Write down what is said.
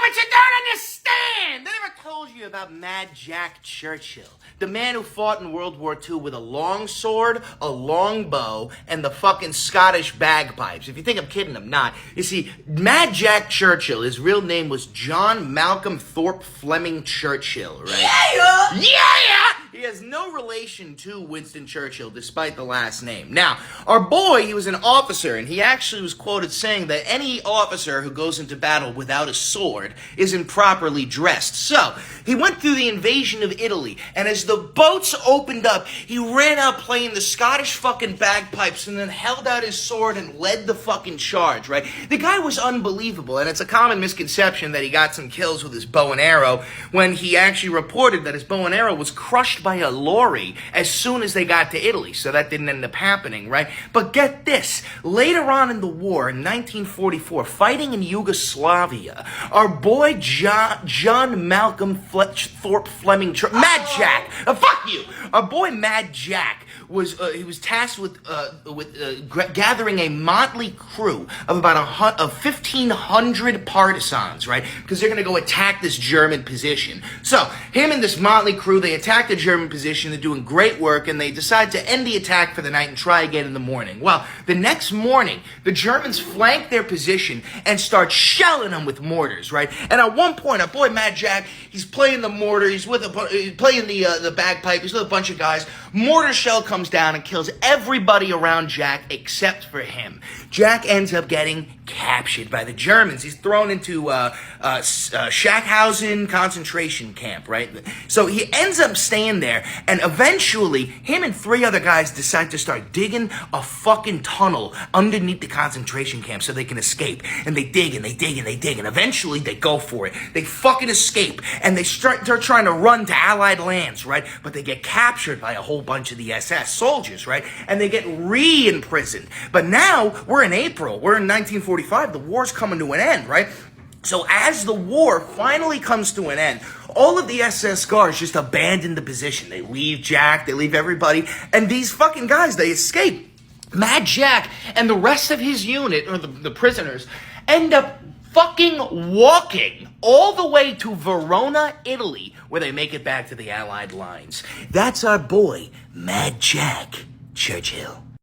but you don't understand! They never told you about Mad Jack Churchill, the man who fought in World War II with a long sword, a long bow, and the fucking Scottish bagpipes. If you think I'm kidding, I'm not. You see, Mad Jack Churchill, his real name was John Malcolm Thorpe Fleming Churchill, right? Yeah! He has no relation to Winston Churchill, despite the last name. Now, our boy, he was an officer, and he actually was quoted saying that any officer who goes into battle without a sword is improperly dressed. So, he went through the invasion of Italy, and as the boats opened up, he ran out playing the Scottish fucking bagpipes and then held out his sword and led the fucking charge, right? The guy was unbelievable, and it's a common misconception that he got some kills with his bow and arrow when he actually reported that his bow and arrow was crushed by a lorry as soon as they got to Italy, so that didn't end up happening, right? But get this, later on in the war, in 1944, fighting in Yugoslavia, our boy John Malcolm Thorpe Fleming, Mad Jack, fuck you! Our boy Mad Jack was tasked with gathering a motley crew of about 1,500 partisans, right? Because they're going to go attack this German position. So, him and this motley crew, they attack the German position, they're doing great work, and they decide to end the attack for the night and try again in the morning. Well, the next morning, the Germans flank their position and start shelling them with mortars, right? And at one point, our boy Mad Jack, he's playing the mortar, he's playing the bagpipe, he's with a bunch of guys. Mortar shell comes down and kills everybody around Jack except for him. Jack ends up getting captured by the Germans. He's thrown into Schackhausen concentration camp, right? So he ends up staying there, and eventually, him and 3 other guys decide to start digging a fucking tunnel underneath the concentration camp so they can escape. And they dig, and they dig, and they dig, and eventually they go for it. They fucking escape, and they're trying to run to Allied lands, right? But they get captured by a whole bunch of the SS soldiers, right? And they get re-imprisoned. But now, we're in April, we're in 1945, the war's coming to an end, right? So as the war finally comes to an end, all of the SS guards just abandon the position. They leave Jack, they leave everybody, and these fucking guys, they escape. Mad Jack and the rest of his unit, or the prisoners, end up fucking walking all the way to Verona, Italy, where they make it back to the Allied lines. That's our boy, Mad Jack Churchill.